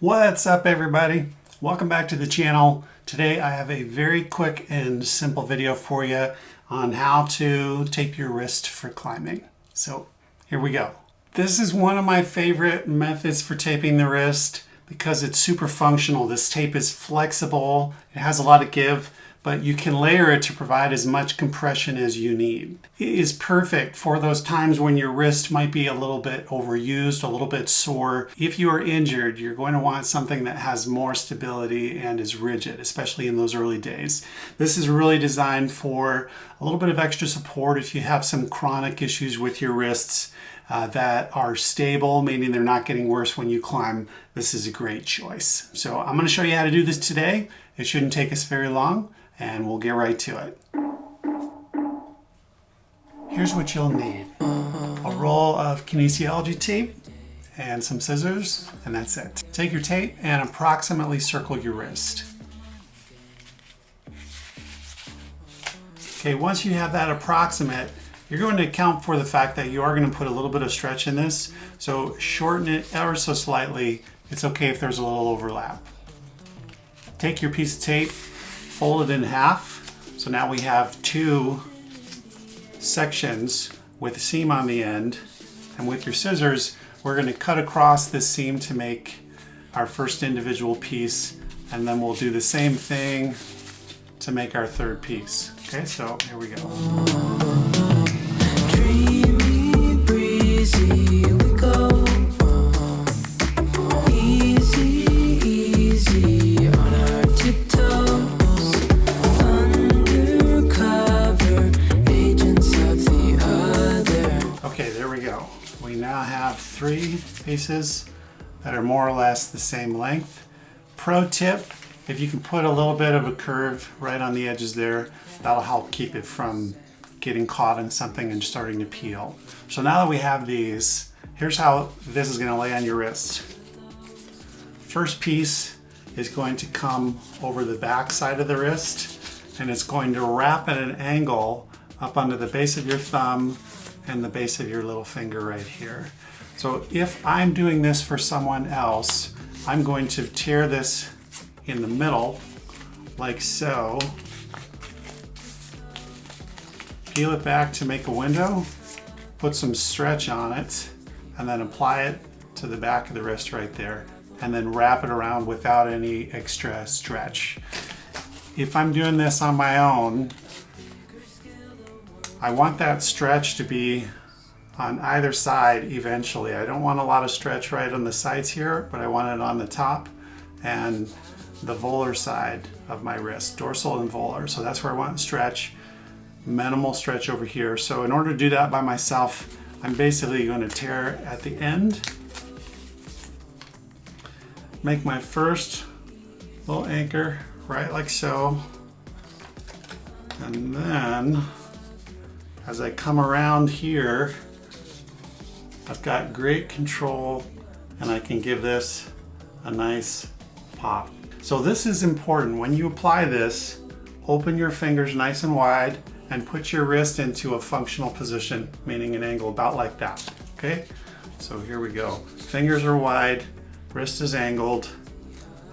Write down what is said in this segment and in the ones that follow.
What's up, everybody? Welcome back to the channel. Today I have a very quick and simple video for you on how to tape your wrist for climbing. So here we go. This is one of my favorite methods for taping the wrist because it's super functional. This tape is flexible, it has a lot of give, but you can layer it to provide as much compression as you need. It is perfect for those times when your wrist might be a little bit overused, a little bit sore. If you are injured, you're going to want something that has more stability and is rigid, especially in those early days. This is really designed for a little bit of extra support if you have some chronic issues with your wrists that are stable, meaning they're not getting worse when you climb. This is a great choice. So I'm going to show you how to do this today. It shouldn't take us very long, and we'll get right to it. Here's what you'll need. A roll of kinesiology tape and some scissors, and that's it. Take your tape and approximately circle your wrist. Okay, once you have that approximate, you're going to account for the fact that you are going to put a little bit of stretch in this, so shorten it ever so slightly. It's okay if there's a little overlap. Take your piece of tape, fold it in half. So now we have two sections with a seam on the end. And with your scissors, we're going to cut across this seam to make our first individual piece. And then we'll do the same thing to make our third piece. Okay, so here we go. Dreamy, breezy, we go. We now have three pieces that are more or less the same length. Pro tip, if you can put a little bit of a curve right on the edges there, that'll help keep it from getting caught in something and starting to peel. So now that we have these, here's how this is going to lay on your wrist. First piece is going to come over the back side of the wrist, and it's going to wrap at an angle up under the base of your thumb and the base of your little finger right here. So if I'm doing this for someone else, I'm going to tear this in the middle like so, peel it back to make a window, put some stretch on it, and then apply it to the back of the wrist right there, and then wrap it around without any extra stretch. If I'm doing this on my own, I want that stretch to be on either side eventually. I don't want a lot of stretch right on the sides here, but I want it on the top and the volar side of my wrist, dorsal and volar. So that's where I want stretch, minimal stretch over here. So in order to do that by myself, I'm basically going to tear at the end, make my first little anchor right like so, and then as I come around here, I've got great control and I can give this a nice pop. So this is important. When you apply this, open your fingers nice and wide and put your wrist into a functional position, meaning an angle about like that, okay? So here we go. Fingers are wide, wrist is angled.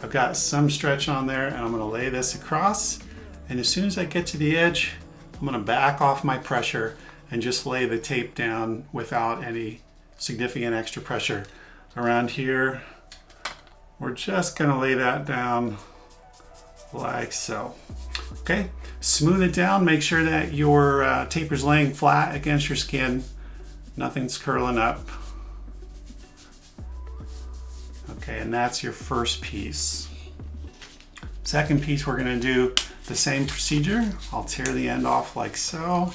I've got some stretch on there and I'm gonna lay this across. And as soon as I get to the edge, I'm going to back off my pressure and just lay the tape down without any significant extra pressure. Around here, we're just going to lay that down like so. Okay, smooth it down. Make sure that your taper's laying flat against your skin. Nothing's curling up. Okay, and that's your first piece. Second piece, we're going to do the same procedure. I'll tear the end off like so,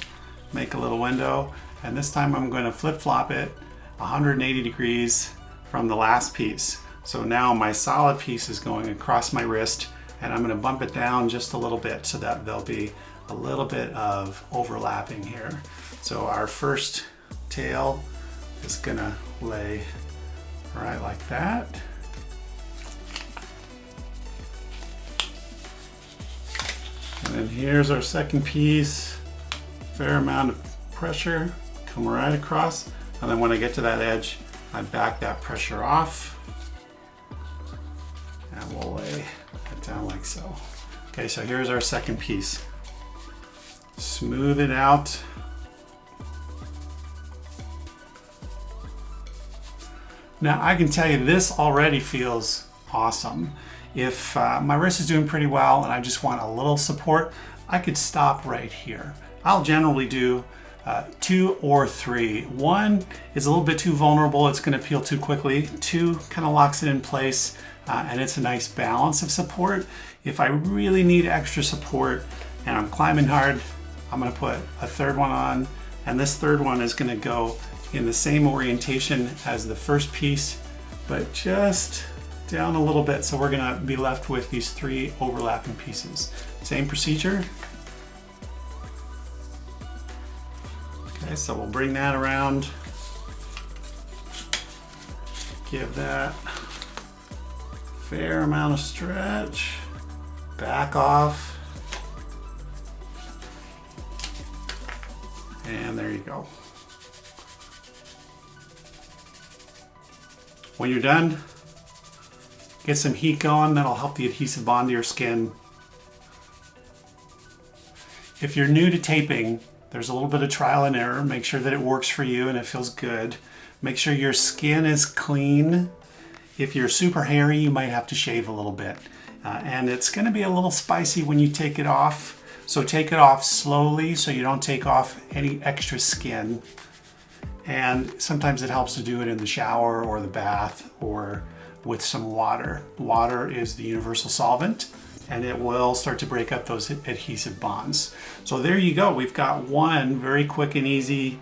make a little window, and this time I'm going to flip-flop it 180 degrees from the last piece. So now my solid piece is going across my wrist, and I'm going to bump it down just a little bit so that there'll be a little bit of overlapping here. So our first tail is going to lay right like that. And then here's our second piece. Fair amount of pressure, come right across. And then when I get to that edge, I back that pressure off. we'll lay it down like so. Okay, so here's our second piece. Smooth it out. Now I can tell you this already feels awesome. If my wrist is doing pretty well and I just want a little support, I could stop right here. I'll generally do 2 or 3. 1 is a little bit too vulnerable, it's going to peel too quickly. 2 kind of locks it in place and it's a nice balance of support. If I really need extra support and I'm climbing hard, I'm going to put a third one on, and this third one is going to go in the same orientation as the first piece, but just down a little bit. So we're going to be left with these 3 overlapping pieces. Same procedure. Okay, so we'll bring that around, give that fair amount of stretch, back off, and there you go. When you're done, get some heat going. That'll help the adhesive bond to your skin. If you're new to taping, there's a little bit of trial and error. Make sure that it works for you and it feels good. Make sure your skin is clean. If you're super hairy, you might have to shave a little bit. And it's going to be a little spicy when you take it off. So take it off slowly so you don't take off any extra skin. And sometimes it helps to do it in the shower or the bath or with some water. Water is the universal solvent, and it will start to break up those adhesive bonds. So there you go. We've got one very quick and easy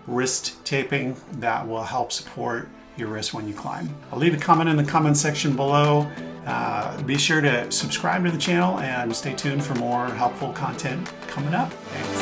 wrist taping that will help support your wrist when you climb. I'll leave a comment in the comment section below. Be sure to subscribe to the channel and stay tuned for more helpful content coming up. Thanks.